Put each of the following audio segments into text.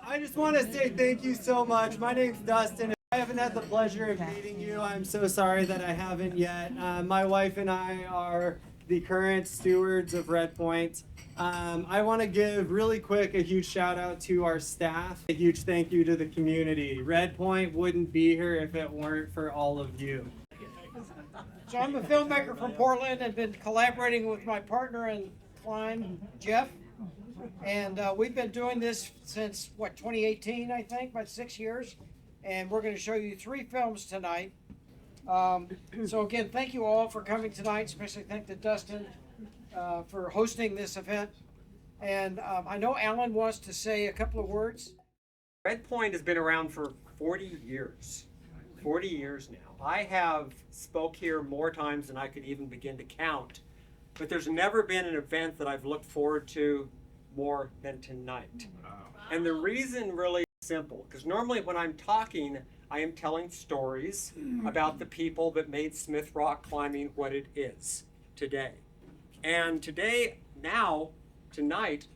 I just want to say thank you so much. My name's Dustin. If I haven't had the pleasure of meeting you, I'm so sorry that I haven't yet. My wife and I are the current stewards of Redpoint. I want to give really quick a huge shout out to our staff. A huge thank you to the community. Redpoint wouldn't be here if it weren't for all of you. So I'm a filmmaker from Portland and been collaborating with my partner in climb, Jeff. And we've been doing this since, 2018, I think, about 6 years. And we're going to show you 3 films tonight. So again, thank you all for coming tonight, especially thank to Dustin for hosting this event. And I know Alan wants to say a couple of words. Redpoint has been around for 40 years. 40 years now. I have spoke here more times than I could even begin to count, but there's never been an event that I've looked forward to more than tonight. And the reason really is simple, because normally when I'm talking, I am telling stories about the people that made Smith Rock climbing what it is today. And today, tonight,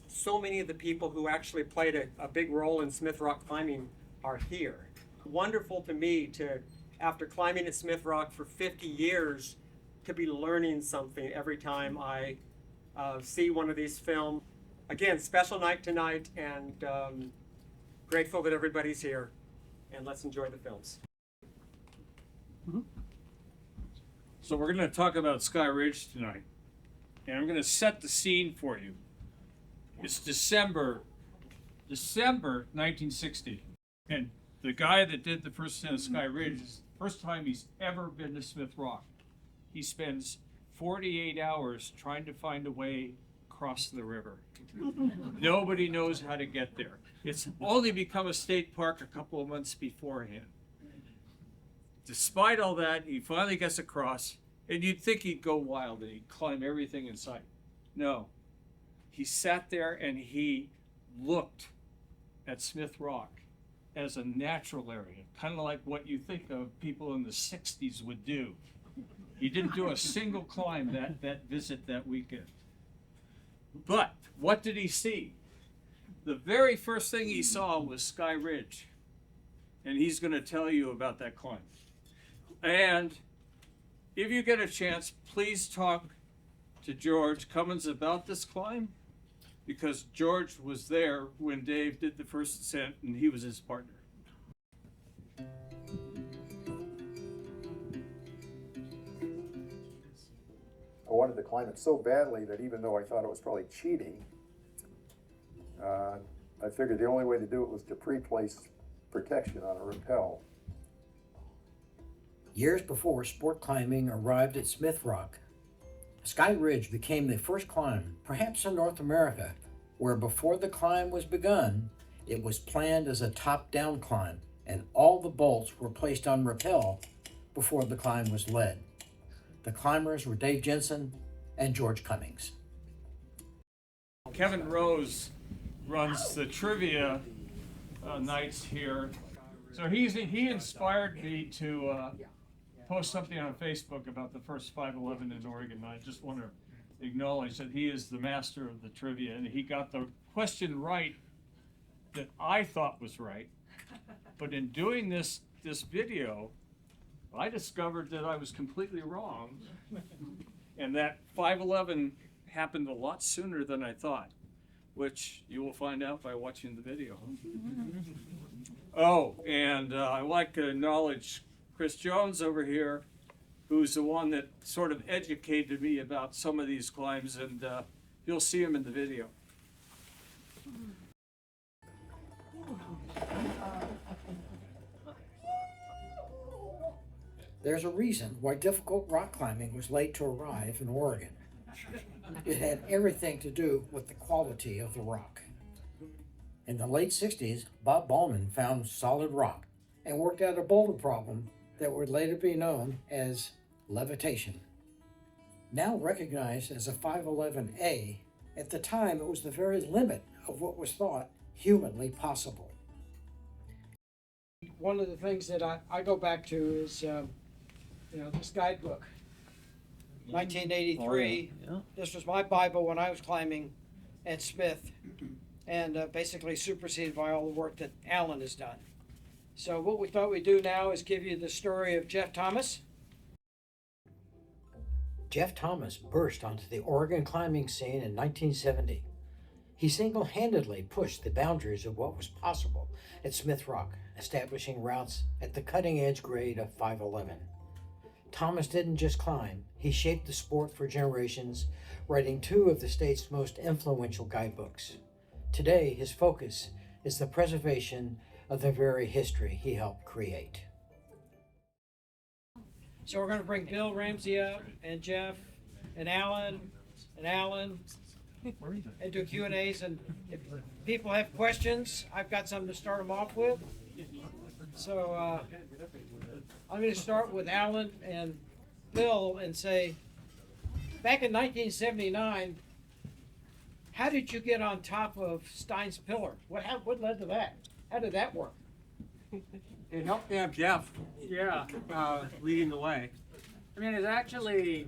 so many of the people who actually played a big role in Smith Rock climbing are here. Wonderful to me to, after climbing at Smith Rock for 50 years, to be learning something every time I see one of these films. Again, special night tonight, and grateful that everybody's here. And let's enjoy the films. So we're going to talk about Sky Ridge tonight, and I'm going to set the scene for you. It's December 1960, and the guy that did the first scene of Sky Ridge is the first time he's ever been to Smith Rock. He spends 48 hours trying to find a way across the river. Nobody knows how to get there. It's only become a state park a couple of months beforehand. Despite all that, he finally gets across, and you'd think he'd go wild and he'd climb everything in sight. No. He sat there and he looked at Smith Rock as a natural area, kind of like what you think of people in the 60s would do. He didn't do a single climb that visit that weekend. But what did he see? The very first thing he saw was Sky Ridge. And he's going to tell you about that climb. And if you get a chance, please talk to George Cummins about this climb, because George was there when Dave did the first ascent and he was his partner. I wanted to climb it so badly that even though I thought it was probably cheating, I figured the only way to do it was to pre-place protection on a rappel. Years before sport climbing arrived at Smith Rock, Sky Ridge became the first climb, perhaps in North America, where before the climb was begun, it was planned as a top-down climb, and all the bolts were placed on rappel before the climb was led. The climbers were Dave Jensen and George Cummings. Kevin Rose runs the trivia nights here. So he inspired me to post something on Facebook about the first 511 in Oregon. I just want to acknowledge that he is the master of the trivia, and he got the question right that I thought was right. But in doing this video, I discovered that I was completely wrong, and that 511 happened a lot sooner than I thought, which you will find out by watching the video. Oh, and I'd like to acknowledge Chris Jones over here, who's the one that sort of educated me about some of these climbs, and you'll see him in the video. There's a reason why difficult rock climbing was late to arrive in Oregon. It had everything to do with the quality of the rock. In the late 60s, Bob Ballman found solid rock and worked out a boulder problem that would later be known as levitation. Now recognized as a 511A, at the time it was the very limit of what was thought humanly possible. One of the things that I go back to is this guidebook, 1983. This was my Bible when I was climbing at Smith. and basically superseded by all the work that Alan has done. So what we thought we'd do now is give you the story of Jeff Thomas. Jeff Thomas burst onto the Oregon climbing scene in 1970. He single-handedly pushed the boundaries of what was possible at Smith Rock, establishing routes at the cutting-edge grade of 511. Thomas didn't just climb, he shaped the sport for generations, writing 2 of the state's most influential guidebooks. Today, his focus is the preservation of the very history he helped create. So we're going to bring Bill Ramsey up, and Jeff, and Alan, and do Q&As. And if people have questions, I've got something to start them off with. So I'm going to start with Alan and Bill and say, back in 1979, how did you get on top of Stein's Pillar? What led to that? How did that work? It helped to have Jeff, leading the way. I mean, it's actually,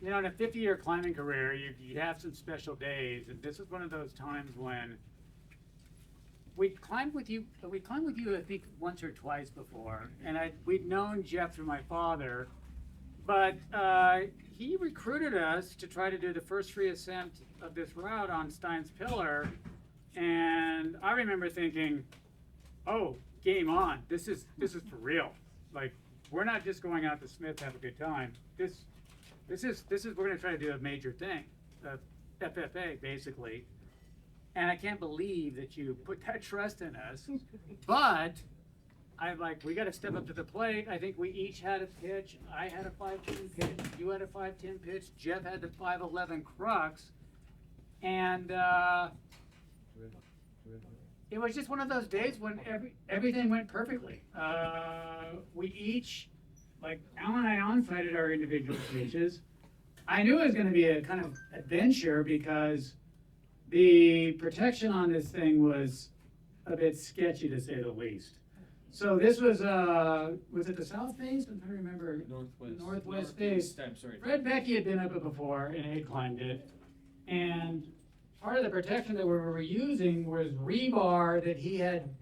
in a 50-year climbing career, you have some special days, and this is one of those times when we climbed with you, I think, once or twice before, and we'd known Jeff through my father, but he recruited us to try to do the first free ascent of this route on Stein's Pillar, and I remember thinking, oh, game on. This is for real. Like, we're not just going out to Smith to have a good time. This is we're gonna try to do a major thing, FFA basically. And I can't believe that you put that trust in us. But I'm like, we got to step up to the plate. I think we each had a pitch. I had a 5:10 pitch. You had a 5:10 pitch. Jeff had the 5:11 crux, and it was just one of those days when everything went perfectly. We each, like Alan and I, on-sighted our individual pitches. I knew it was going to be a kind of adventure because the protection on this thing was a bit sketchy, to say the least. So this was it the south face? I'm trying to remember. Northwest face. I'm sorry. Fred Becky had been up it before and had climbed it. And part of the protection that we were using was rebar that he had.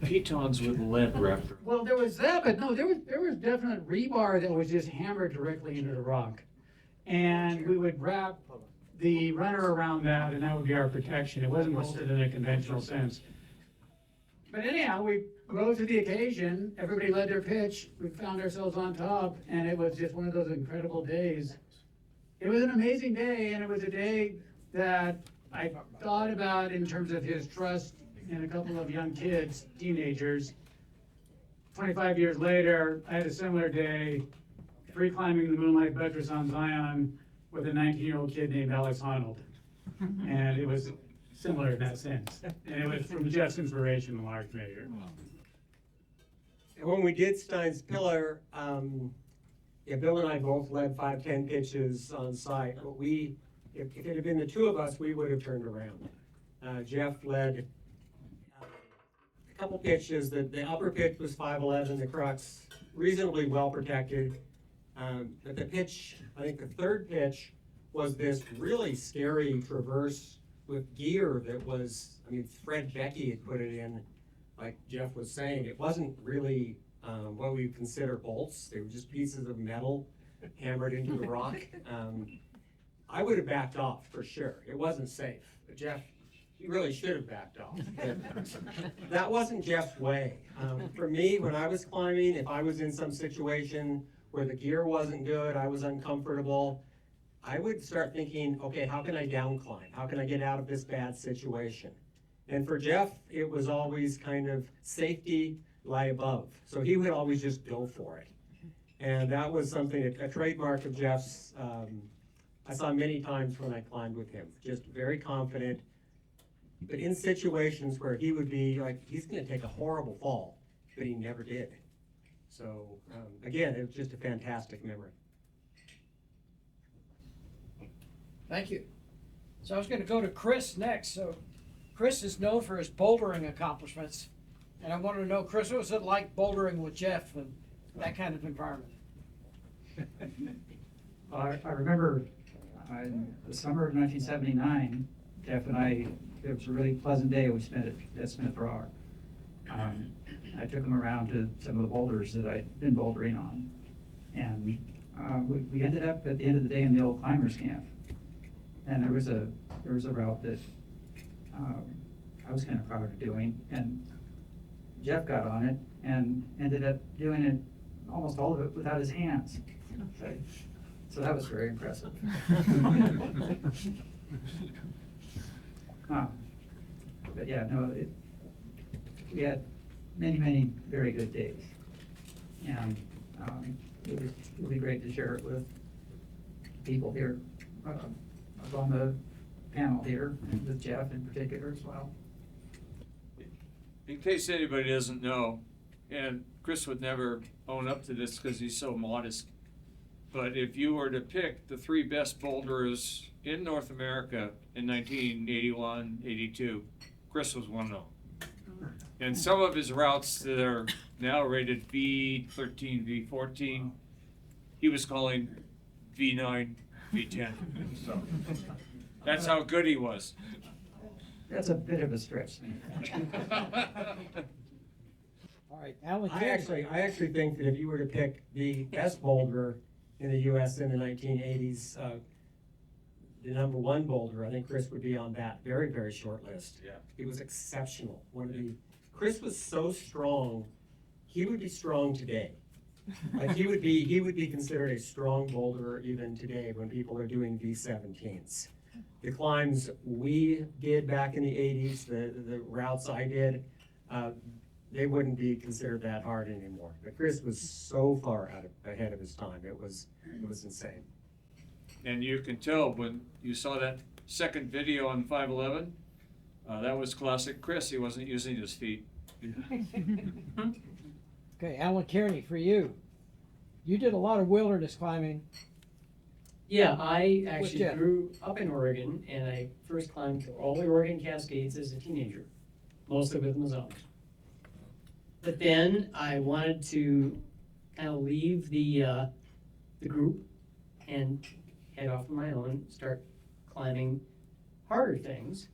Pitons with lead wrapped. Well, there was that, but no, there was definite rebar that was just hammered directly into the rock. And we would wrap the runner around that, and that would be our protection. It wasn't molded in a conventional sense. But anyhow, we rose to the occasion. Everybody led their pitch. We found ourselves on top, and it was just one of those incredible days. It was an amazing day, and it was a day that I thought about in terms of his trust in a couple of young kids, teenagers. 25 years later, I had a similar day, free climbing the Moonlight Buttress on Zion with a 19-year-old kid named Alex Honnold. And it was similar in that sense. And it was from Jeff's inspiration in large measure. And when we did Stein's Pillar, Bill and I both led 5:10 pitches on site. But if it had been the two of us, we would have turned around. Jeff led a couple pitches. The upper pitch was 5:11, the crux reasonably well protected. But the pitch, I think the third pitch, was this really scary traverse with gear that was, Fred Becky had put it in, like Jeff was saying. It wasn't really what we consider bolts. They were just pieces of metal hammered into the rock. I would have backed off for sure. It wasn't safe. But Jeff, he really should have backed off. That wasn't Jeff's way. For me, when I was climbing, if I was in some situation where the gear wasn't good, I was uncomfortable, I would start thinking, okay, how can I down climb? How can I get out of this bad situation? And for Jeff, it was always kind of safety lie above. So he would always just go for it. And that was something, a trademark of Jeff's, I saw many times when I climbed with him, just very confident, but in situations where he would be like, he's gonna take a horrible fall, but he never did. So again, it was just a fantastic memory. Thank you. So I was going to go to Chris next. So Chris is known for his bouldering accomplishments. And I wanted to know, Chris, what was it like bouldering with Jeff and that kind of environment? I remember in the summer of 1979, Jeff and I, it was a really pleasant day we spent at Smith Rock. I took him around to some of the boulders that I'd been bouldering on. And we ended up at the end of the day in the old climbers camp. And there was a route that I was kind of proud of doing. And Jeff got on it and ended up doing it, almost all of it, without his hands. So that was very impressive. But yeah, no, we had many very good days. And it'll be great to share it with people here up on the panel here, and with Jeff in particular as well. In case anybody doesn't know, and Chris would never own up to this because he's so modest, but if you were to pick the 3 best boulders in North America in 1981, 82, Chris was one of them. And some of his routes that are now rated V13, V14, he was calling V9, V10. So that's how good he was. That's a bit of a stretch. All right, Alan I Kennedy. actually think that if you were to pick the best boulder in the U.S. in the 1980s, the number 1 boulder, I think Chris would be on that very short list. Yeah. He was exceptional. Chris was so strong, he would be strong today. Like he would be considered a strong boulder even today when people are doing V17s. The climbs we did back in the 80s, the routes I did, they wouldn't be considered that hard anymore. But Chris was so far ahead of his time. It was insane. And you can tell when you saw that second video on 511, that was classic Chris. He wasn't using his feet. Okay, Alan Kearney, for you. You did a lot of wilderness climbing. Yeah, I What's actually that? grew up in Oregon, and I first climbed all the Oregon Cascades as a teenager, mostly with Mazzones. But then I wanted to kind of leave the group and head off on my own, start climbing harder things.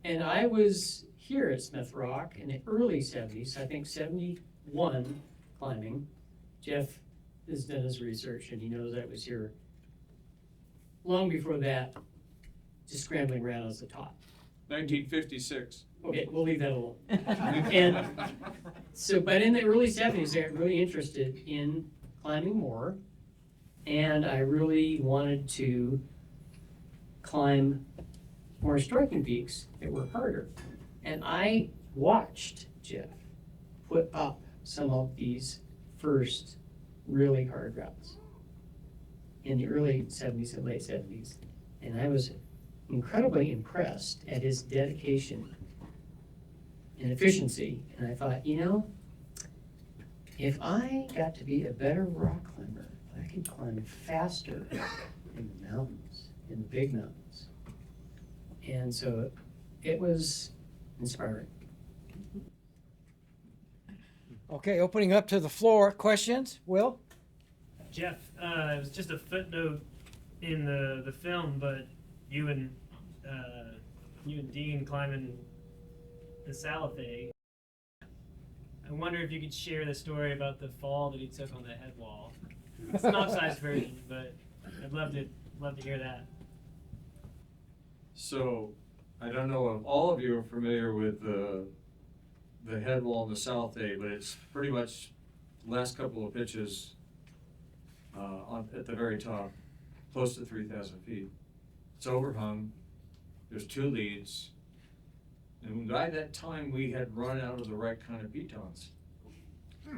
And I was here at Smith Rock in the early 70s, I think 71 climbing. Jeff has done his research and he knows I was here long before that, just scrambling around as the top. 1956. Okay, we'll leave that alone. And so, but in the early 70s, I got really interested in climbing more, and I really wanted to climb more striking peaks that were harder. And I watched Jeff put up some of these first really hard routes in the early 70s and late 70s. And I was incredibly impressed at his dedication and efficiency. And I thought, you know, if I got to be a better rock climber, I could climb faster in the mountains, in the big mountains. And so it was inspiring. Okay, opening up to the floor. Questions? Will? Jeff, it was just a footnote in the film, but you and Dean climbing the Salafay. I wonder if you could share the story about the fall that he took on the head wall. It's an upsized version, but I'd love to hear that. So, I don't know if all of you are familiar with the head wall in the South A, but it's pretty much the last couple of pitches at the very top, close to 3,000 feet. It's overhung. There's 2 leads. And by that time, we had run out of the right kind of pitons.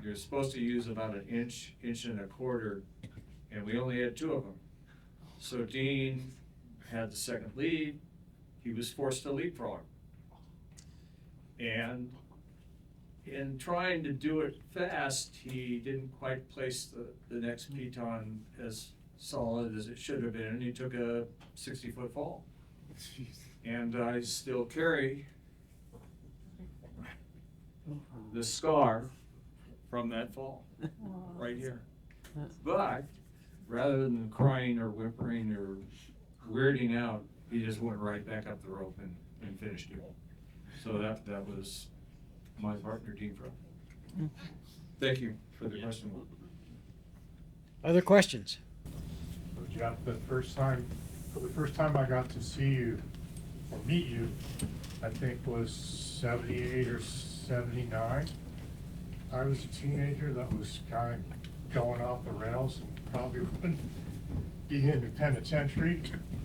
You're supposed to use about an inch and a quarter, and we only had 2 of them. So Dean had the second lead. He was forced to leapfrog. And in trying to do it fast, he didn't quite place the next piton as solid as it should have been, and he took a 60-foot fall. And I still carry the scar from that fall, right here. But rather than crying or whimpering or weirding out, he just went right back up the rope and finished it. So that was my partner, Dean Fro. Thank you for the question. Other questions? Jeff, the first time I got to see you or meet you, I think was 78 or 79. I was a teenager that was kind of going off the rails and probably wouldn't be in the penitentiary.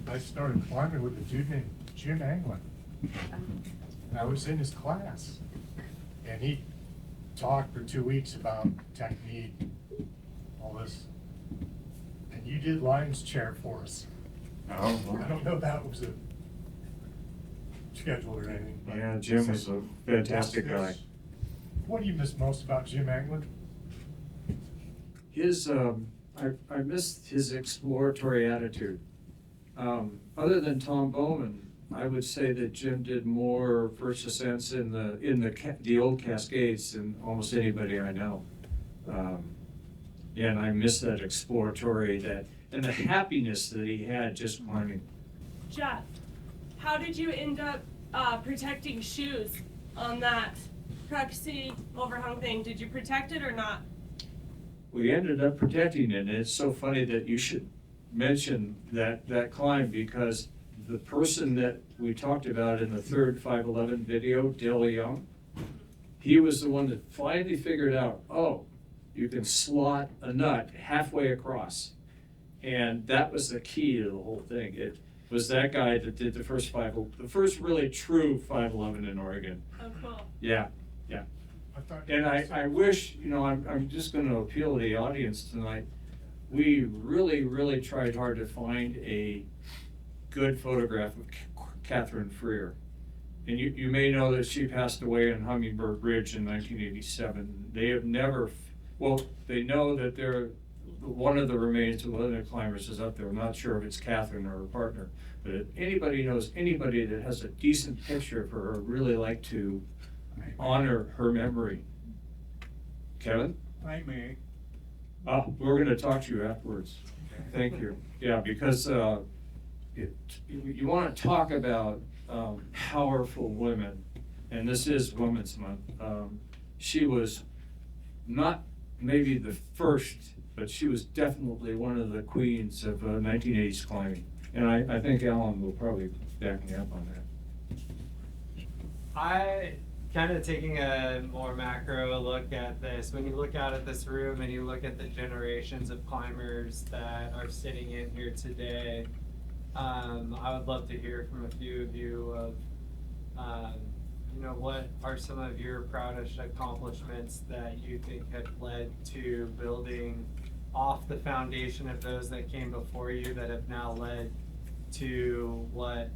I started climbing with a dude named Jim Anglin. And I was in his class. And he talked for 2 weeks about technique, all this. And you did Lion's Chair for us. Oh, I don't know if that was a schedule or anything. But yeah, Jim was a fantastic guy. What do you miss most about Jim Anglin? His, I missed his exploratory attitude. Other than Tom Bowman, I would say that Jim did more first ascents in the old Cascades than almost anybody I know. Yeah, and I miss that exploratory, and the happiness that he had just climbing. Jeff, how did you end up protecting shoes on that Cruxy overhung thing? Did you protect it or not? We ended up protecting it, and it's so funny that you should mention that climb, because the person that we talked about in the third 511 video, Dale Young, he was the one that finally figured out, oh, you can slot a nut halfway across. And that was the key to the whole thing. It was that guy that did the first really true 511 in Oregon. Oh, cool. Yeah. And I wish, I'm just going to appeal to the audience tonight. We really, really tried hard to find a good photograph of Catherine Freer. And you may know that she passed away on Hummingbird Ridge in 1987. They have never, they know that one of the remains of one of the climbers is up there. I'm not sure if it's Catherine or her partner, but if anybody knows anybody that has a decent picture of her, I'd really like to honor her memory. Kevin? I may. We're going to talk to you afterwards. Thank you. Yeah, because you want to talk about powerful women, and this is Women's Month. She was not maybe the first, but she was definitely one of the queens of 1980s climbing. And I think Alan will probably back me up on that. I kind of taking a more macro look at this. When you look out at this room and you look at the generations of climbers that are sitting in here today, I would love to hear from a few of you of, what are some of your proudest accomplishments that you think have led to building off the foundation of those that came before you that have now led to what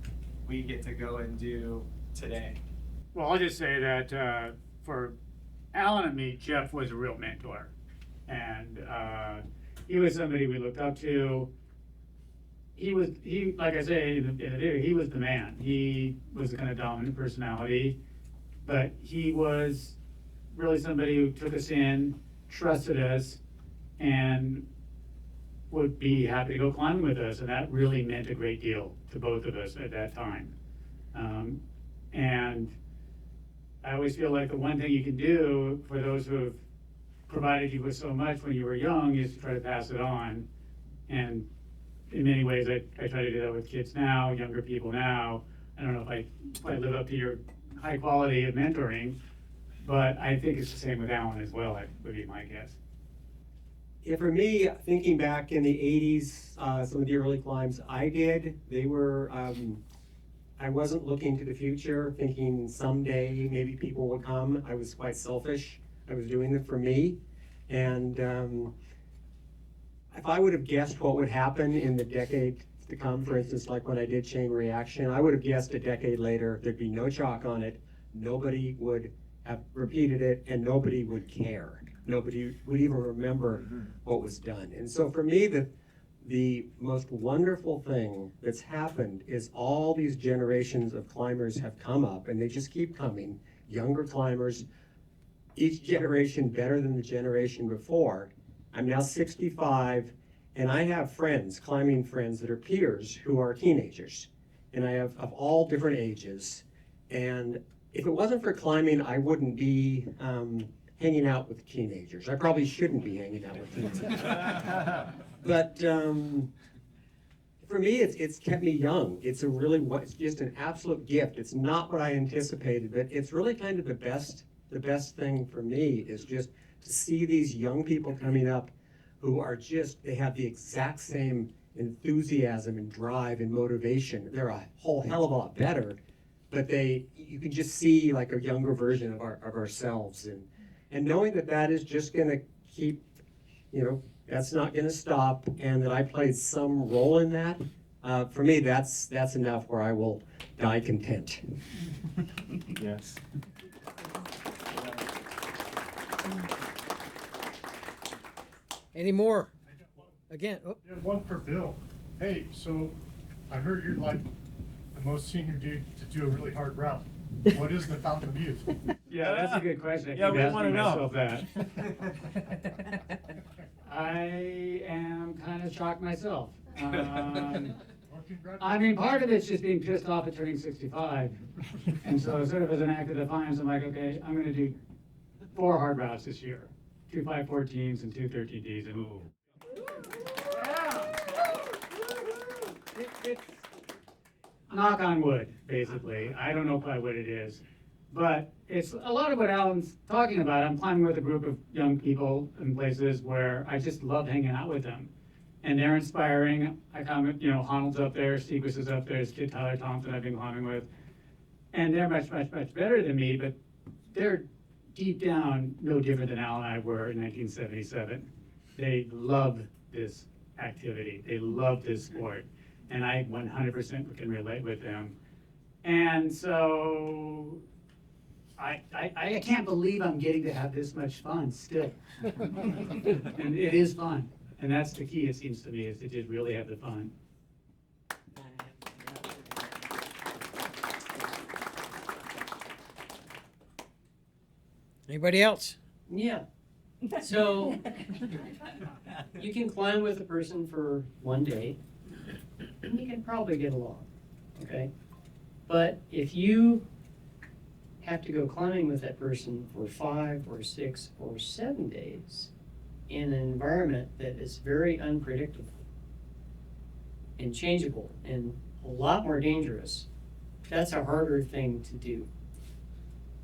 we get to go and do today? Well, I'll just say that for Alan and me, Jeff was a real mentor. And he was somebody we looked up to. He like I say in the video, he was the man. He was the kind of dominant personality, but he was really somebody who took us in, trusted us, and would be happy to go climbing with us. And that really meant a great deal to both of us at that time. And I always feel like the one thing you can do for those who have provided you with so much when you were young is to try to pass it on. And in many ways, I try to do that with kids now, younger people now. I don't know if I live up to your high quality of mentoring, but I think it's the same with Alan as well, that would be my guess. Yeah, for me, thinking back in the 80s, some of the early climbs I did, they were, I wasn't looking to the future, thinking someday maybe people would come. I was quite selfish. I was doing it for me. And if I would have guessed what would happen in the decade to come, for instance, like when I did Chain Reaction, I would have guessed a decade later there'd be no chalk on it, nobody would have repeated it, and nobody would care. Nobody would even remember what was done. And so for me, the most wonderful thing that's happened is all these generations of climbers have come up, and they just keep coming, younger climbers, each generation better than the generation before. I'm now 65, and I have friends, climbing friends that are peers who are teenagers. and I have of all different ages. And if it wasn't for climbing, I wouldn't be hanging out with teenagers. I probably shouldn't be hanging out with teenagers. But for me, it's kept me young. It's just an absolute gift. It's not what I anticipated, but it's really kind of the best thing for me is just to see these young people coming up who are they have the exact same enthusiasm and drive and motivation. They're a whole hell of a lot better, but you can just see like a younger version of ourselves, and knowing that is just gonna keep, that's not gonna stop, and that I played some role in that. For me, that's enough where I will die content. Yes. Any more? Again, Yeah, one for Bill. Hey, so I heard you're like the most senior dude to do a really hard route. What is the Fountain of Youth? Yeah, that's a good question. I Yeah, keep we asking wanna know. myself that. I am kind of shocked myself. I mean, part of it's just being pissed off at turning 65. And so sort of as an act of defiance, I'm like, okay, I'm gonna do 4 hard routes this year. 2 514s and 2 13Ds. And it's knock on wood, basically. I don't know quite what it is. But it's a lot of what Alan's talking about. I'm climbing with a group of young people in places where I just love hanging out with them. And they're inspiring. I come, Honnold's up there, Sequus is up there, there's Kid Tyler Thompson I've been climbing with. And they're much, much, much better than me, but they're deep down no different than Alan and I were in 1977. They love this activity. They love this sport. And I 100% can relate with them. And so I can't believe I'm getting to have this much fun still. And it is fun. And that's the key, it seems to me, is to just really have the fun. Anybody else? Yeah. So you can climb with a person for one day, and you can probably get along, okay? But if you have to go climbing with that person for 5 or 6 or 7 days in an environment that is very unpredictable and changeable and a lot more dangerous, that's a harder thing to do.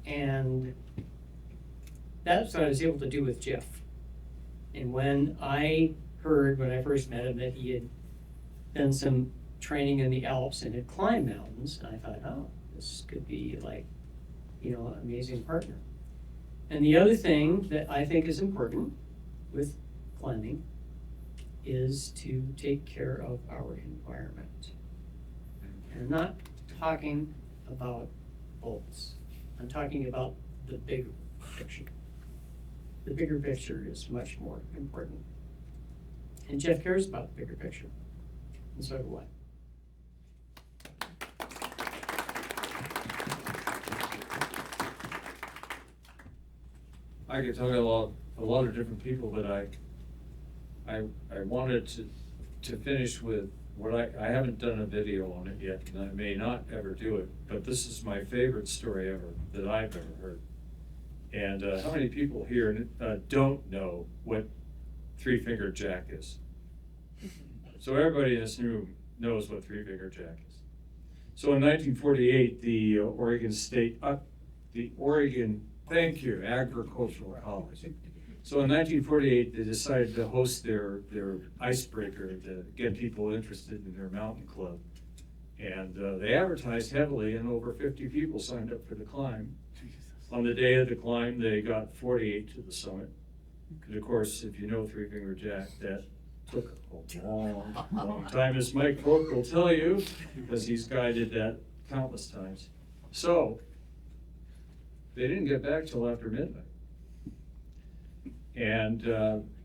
And that's what I was able to do with Jeff. And when I heard, when I first met him, that he had done some training in the Alps and had climbed mountains, I thought, oh, this could be like, an amazing partner. And the other thing that I think is important with climbing is to take care of our environment. And I'm not talking about bolts. I'm talking about the bigger picture. The bigger picture is much more important. And Jeff cares about the bigger picture. And so do I. I could talk about a lot of different people, but I wanted to finish with what I haven't done a video on it yet, and I may not ever do it, but this is my favorite story ever that I've ever heard. And how many people here don't know what three-finger jack is? So everybody in this room knows what three-finger jack is. So in 1948, the Oregon Agricultural College. So in 1948, they decided to host their icebreaker to get people interested in their mountain club. And they advertised heavily, and over 50 people signed up for the climb. On the day of the climb, they got 48 to the summit. And of course, if you know Three-Finger Jack, that took a long time, as Mike Folk will tell you, because he's guided that countless times. So they didn't get back till after midnight. And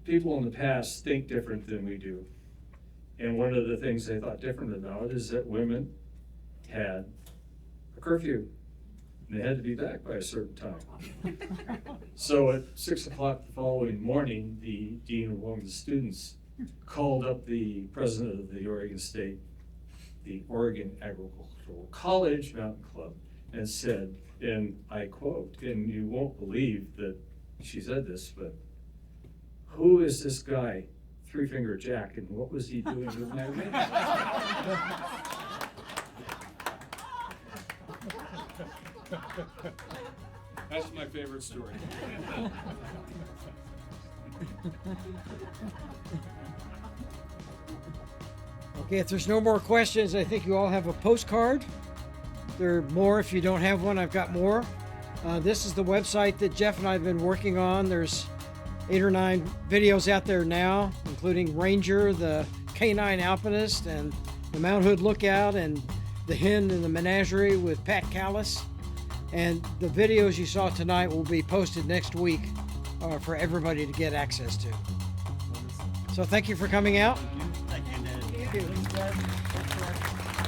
people in the past think different than we do. And one of the things they thought different about is that women had a curfew. And they had to be back by a certain time. So at 6 o'clock the following morning, the Dean of Women's Students called up the president of the Oregon State, the Oregon Agricultural College Mountain Club and said, and I quote, and you won't believe that she said this, but who is this guy, Three Finger Jack, and what was he doing with my ring? That's my favorite story. Okay, if there's no more questions, I think you all have a postcard. There are more. If you don't have one, I've got more. This is the website that Jeff and I have been working on. There's 8 or 9 videos out there now, including Ranger, the Canine Alpinist, and the Mount Hood Lookout, and the Hen in the Menagerie with Pat Callis. And the videos you saw tonight will be posted next week for everybody to get access to. So thank you for coming out. Thank you, Ned. Thank you.